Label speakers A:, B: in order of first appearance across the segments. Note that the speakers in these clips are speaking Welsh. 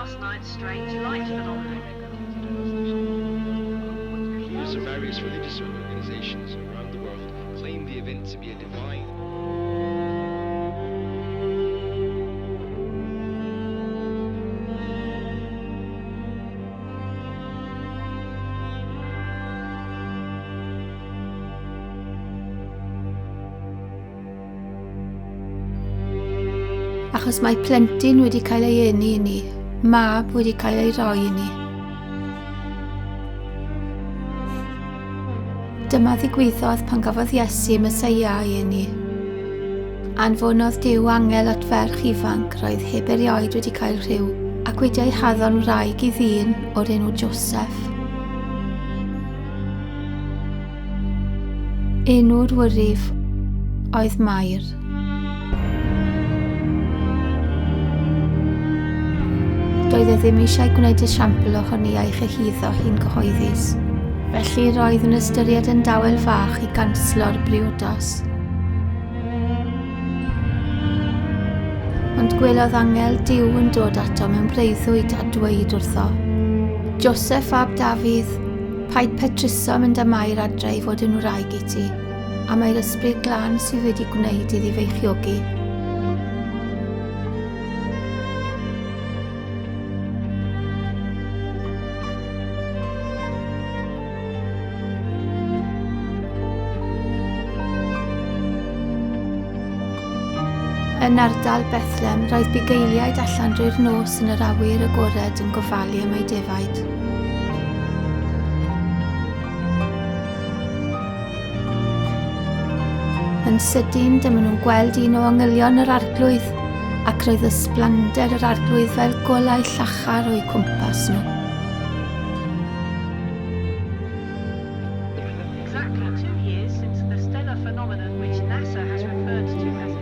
A: last night's strange light phenomenon.
B: Leaders of various religious organizations around the world claim the event to be a divine.
C: Achos mae plentyn wedi cael ei geni i ni, mab wedi cael ei roi i ni. Dyma ddigwyddodd pan gafodd Iesu Meseia ei geni. Anfonodd Duw angel at ferch ifanc roedd heb erioed wedi cael rhyw, ac wedi'i haddo'n wraig I ddyn o'r enw Joseph. Enw'r wrif oedd Mair. Doedd e ddim eisiau gwneud esiampl ohoni a'i chyhuddo hi'n gyhoeddus. Felly roedd yn ystyried yn dawel fach I ganslo'r briodas. Ond gwelodd angel Duw yn dod ato mewn breuddwyd a dweud wrtho, Joseph fab Dafydd, paid petruso mynd â Mair adre I fod yn wraig I ti, a mae'r ysbryd glân sydd wedi gwneud iddi feichiogi. Yn ardal Bethlem roedd bugeiliaid allan drwy'r nos yn yr awyr agored yn gofalu am ei defaid. Yn sydyn dyma nhw'n gweld un o angylion yr arglwydd ac roedd ysblander yr arglwydd fel golau llachar o'i cwmpas nhw.
A: Exactly 2 years since the stellar phenomenon which NASA has referred to as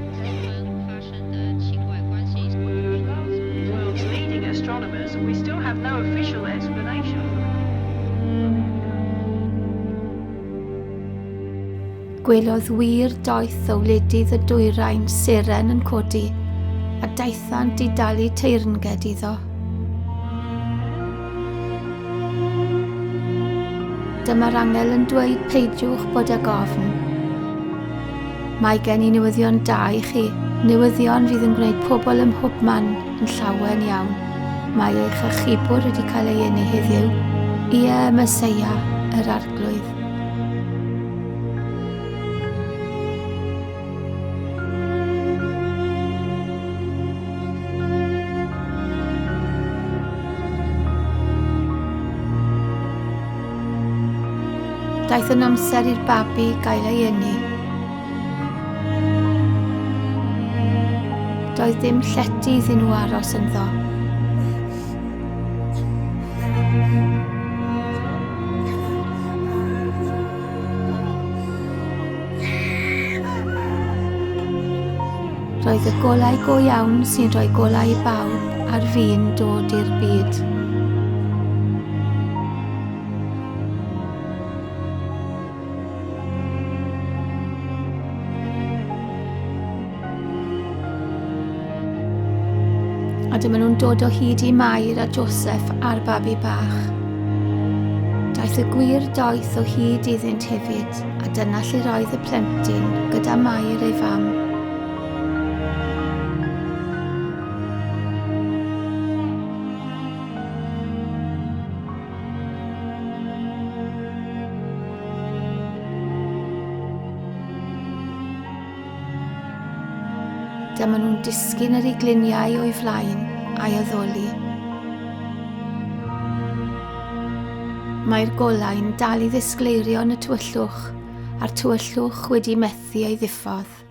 A: world's leading astronomers, we still have no official explanation.
C: Gwelodd wir doeth o wledydd y dwyrain seren yn codi, a daethant I dalu teyrnged iddo. Dyma'r angel yn dweud peidiwch bod ag ofn. Mae gen I newyddion da I chi, newyddion fydd yn gwneud pobl ym mhobman yn llawen iawn. Mae eich achubwr wedi cael ei geni heddiw, Ie Meseia, yr arglwydd. Daeth yn amser i'r babi gael ei geni. Doedd dim llety iddyn nhw aros ynddo. Roedd y golau go iawn sy'n rhoi golau I bawb a'r fi'n dod i'r byd. A dyma nhw'n dod o hyd I Mair a Joseph a'r babi bach. Daeth y gwir doeth o hyd iddynt hefyd, a dyna lle roedd y plentyn gyda Mair ei fam. Dyma nhw'n disgyn yr ugliniau o'i flaen a'i addoli. Mae'r golau'n dal I ddisgleirio yn y tywyllwch, a'r tywyllwch wedi methu ei ddiffodd.